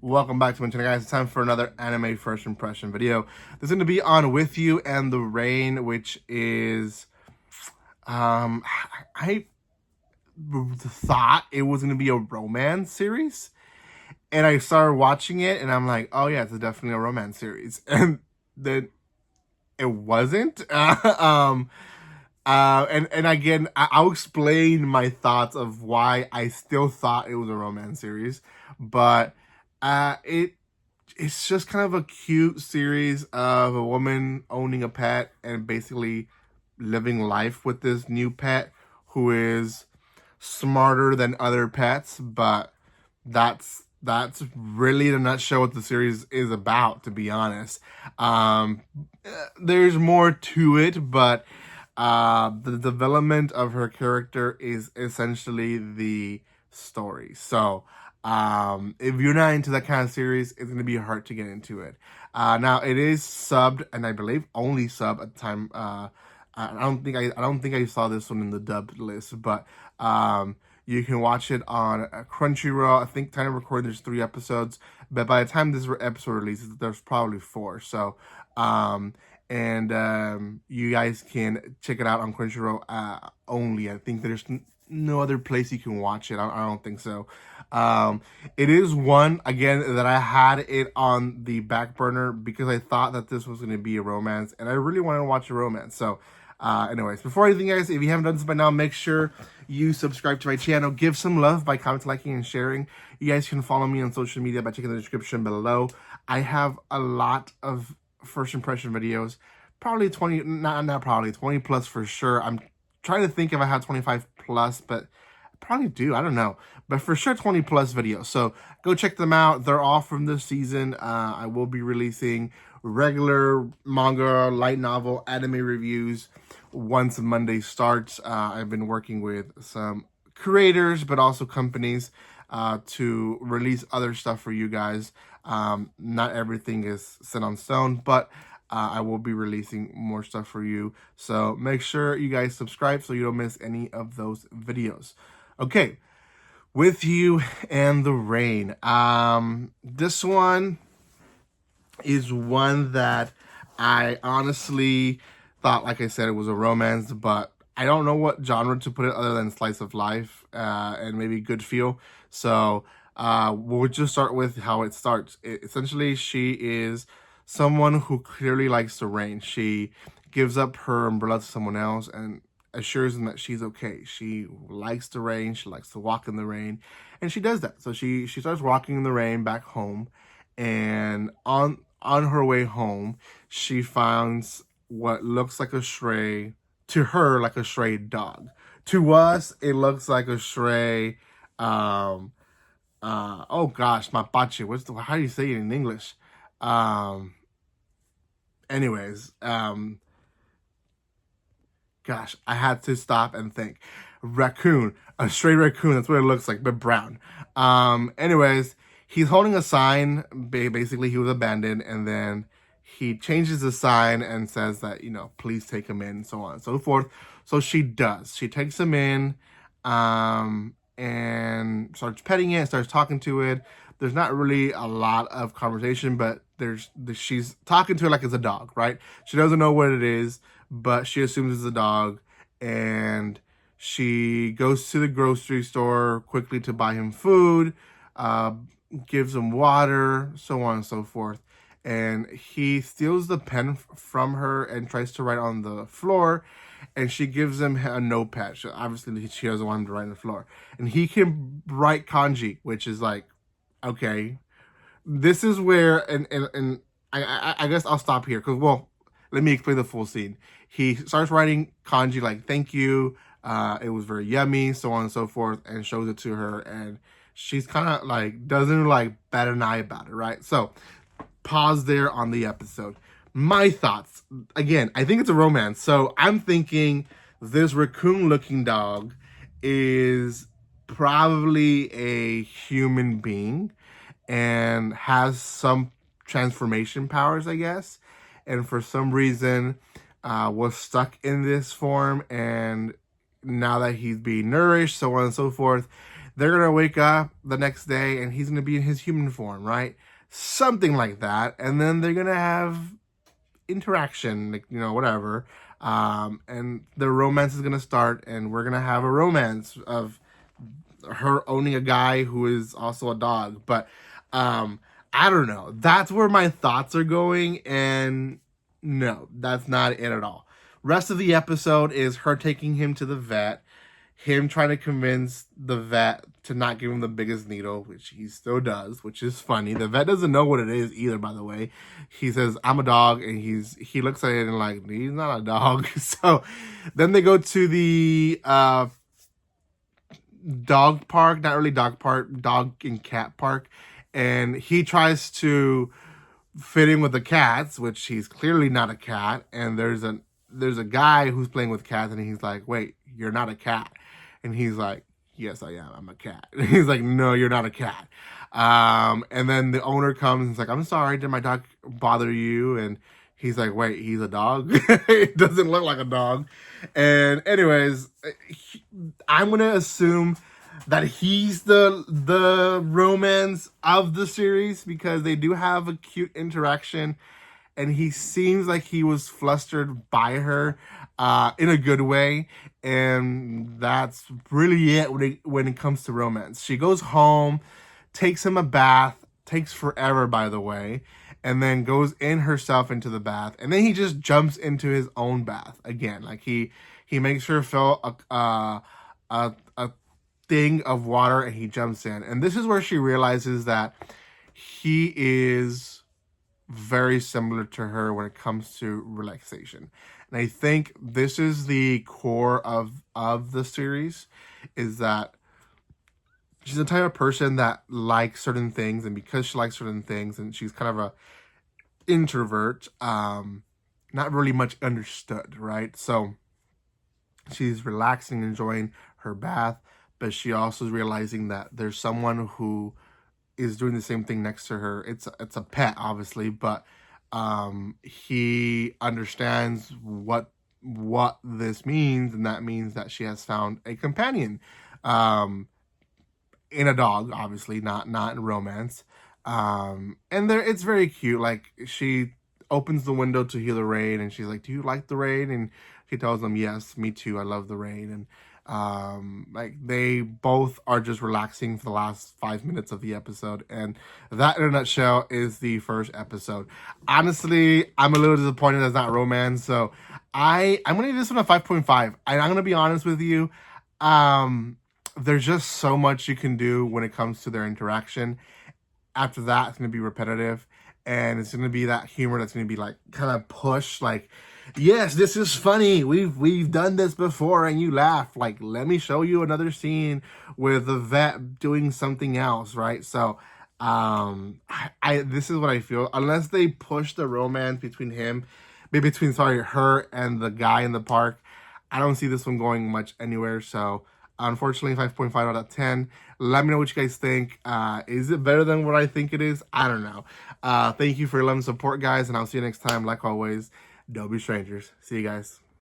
Welcome back to my channel, guys. It's time for another anime first impression video. This is going to be on With You and the Rain, which is, I thought it was going to be a romance series, and I started watching it, and I'm like, oh yeah, it's definitely a romance series, and then it wasn't. And again, I'll explain my thoughts of why I still thought it was a romance series, but it's just kind of a cute series of a woman owning a pet and basically living life with this new pet who is smarter than other pets, but that's really in a nutshell what the series is about, to be honest. There's more to it, but the development of her character is essentially the story. So if you're not into that kind of series, it's going to be hard to get into it. Now it is subbed, and I believe only sub at the time. I don't think I saw this one in the dubbed list, but you can watch it on Crunchyroll. I think time of recording there's 3 episodes, but by the time this episode releases, there's probably 4. So you guys can check it out on Crunchyroll only. I think there's no other place you can watch it. I don't think so. It is one, again, that I had it on the back burner because I thought that this was going to be a romance, and I really wanted to watch a romance. So anyways, before anything, guys, if you haven't done this by now, make sure you subscribe to my channel. Give some love by commenting, liking, and sharing. You guys can follow me on social media by checking the description below. I have a lot of first impression videos, probably 20, not probably 20 plus for sure. I'm trying to think if I have 25 plus, but I probably do. I don't know, but for sure 20 plus videos. So go check them out. They're all from this season. I will be releasing regular manga, light novel, anime reviews once Monday starts. I've been working with some creators, but also companies to release other stuff for you guys. Not everything is set on stone, but I will be releasing more stuff for you. So make sure you guys subscribe so you don't miss any of those videos. Okay, With You and the Rain. This one is one that I honestly thought, like I said, it was a romance, but I don't know what genre to put it other than slice of life and maybe good feel. So we'll just start with how it starts. Essentially, she is someone who clearly likes the rain. She gives up her umbrella to someone else and assures them that she's okay. She likes the rain. She likes to walk in the rain, and she does that. So she starts walking in the rain back home, and on her way home, she finds what looks like a stray, to her, like a stray dog. To us, it looks like a stray, oh gosh, mapache. How do you say it in English? Anyways, gosh, I had to stop and think. Raccoon, a stray raccoon, that's what it looks like, but brown. Anyways, he's holding a sign. Basically, he was abandoned, and then he changes the sign and says that, please take him in, so on and so forth. So she does. She takes him in and starts petting it, starts talking to it. There's not really a lot of conversation, but she's talking to it like it's a dog, right? She doesn't know what it is, but she assumes it's a dog, and she goes to the grocery store quickly to buy him food, gives him water, so on and so forth. And he steals the pen from her and tries to write on the floor, and she gives him a notepad. Obviously, she doesn't want him to write on the floor. And he can write kanji, which is like, okay. This is where, and I guess I'll stop here, because, well, let me explain the full scene. He starts writing kanji like, thank you, it was very yummy, so on and so forth, and shows it to her, and she's kind of like, doesn't like bat an eye about it, right? So, pause there on the episode. My thoughts, again, I think it's a romance, so I'm thinking this raccoon-looking dog is probably a human being and has some transformation powers, I guess, and for some reason was stuck in this form, and now that he's being nourished, so on and so forth, they're gonna wake up the next day and he's gonna be in his human form, right? Something like that. And then they're gonna have interaction, like, whatever. And the romance is gonna start, and we're gonna have a romance of her owning a guy who is also a dog. But I don't know. That's where my thoughts are going, and no, that's not it at all. Rest of the episode is her taking him to the vet, him trying to convince the vet to not give him the biggest needle, which he still does, which is funny. The vet doesn't know what it is either, by the way. He says, I'm a dog, and he looks at it and like, he's not a dog. So then they go to the dog park, not really dog park, dog and cat park, and he tries to fit in with the cats, which he's clearly not a cat. And there's a guy who's playing with cats, and he's like, wait, you're not a cat. And he's like, yes, I am. I'm a cat. And he's like, no, you're not a cat. And then the owner comes and is like, I'm sorry, did my dog bother you? And he's like, wait, he's a dog? It doesn't look like a dog. And anyways, I'm going to assume that he's the romance of the series, because they do have a cute interaction, and he seems like he was flustered by her in a good way. And that's really it when it comes to romance. She goes home, takes him a bath, takes forever, by the way, and then goes in herself into the bath, and then he just jumps into his own bath again. Like he makes her fill a thing of water, and he jumps in. And this is where she realizes that he is very similar to her when it comes to relaxation. And I think this is the core of the series, is that she's the type of person that likes certain things, and because she likes certain things, and she's kind of a introvert, not really much understood, right? So she's relaxing, enjoying her bath, but she also is realizing that there's someone who is doing the same thing next to her. It's a pet, obviously, but he understands what this means, and that means that she has found a companion in a dog, obviously, not in romance. And it's very cute. Like, she opens the window to hear the rain, and she's like, do you like the rain? And he tells them, yes, me too, I love the rain. And like, they both are just relaxing for the last 5 minutes of the episode, and that in a nutshell is the first episode. Honestly, I'm a little disappointed that's not romance, so I'm gonna give this one a 5.5. And I'm gonna be honest with you, there's just so much you can do when it comes to their interaction. After that, it's gonna be repetitive, and it's gonna be that humor that's gonna be like kind of pushed, like, yes, this is funny, we've done this before, and you laugh. Like, let me show you another scene with the vet doing something else, right? So this is what I feel. Unless they push the romance between her and the guy in the park, I don't see this one going much anywhere. So unfortunately, 5.5 out of 10. Let me know what you guys think. Is it better than what I think it is? I don't know. Thank you for your love and support, guys, and I'll see you next time. Like always, don't be strangers. See you guys.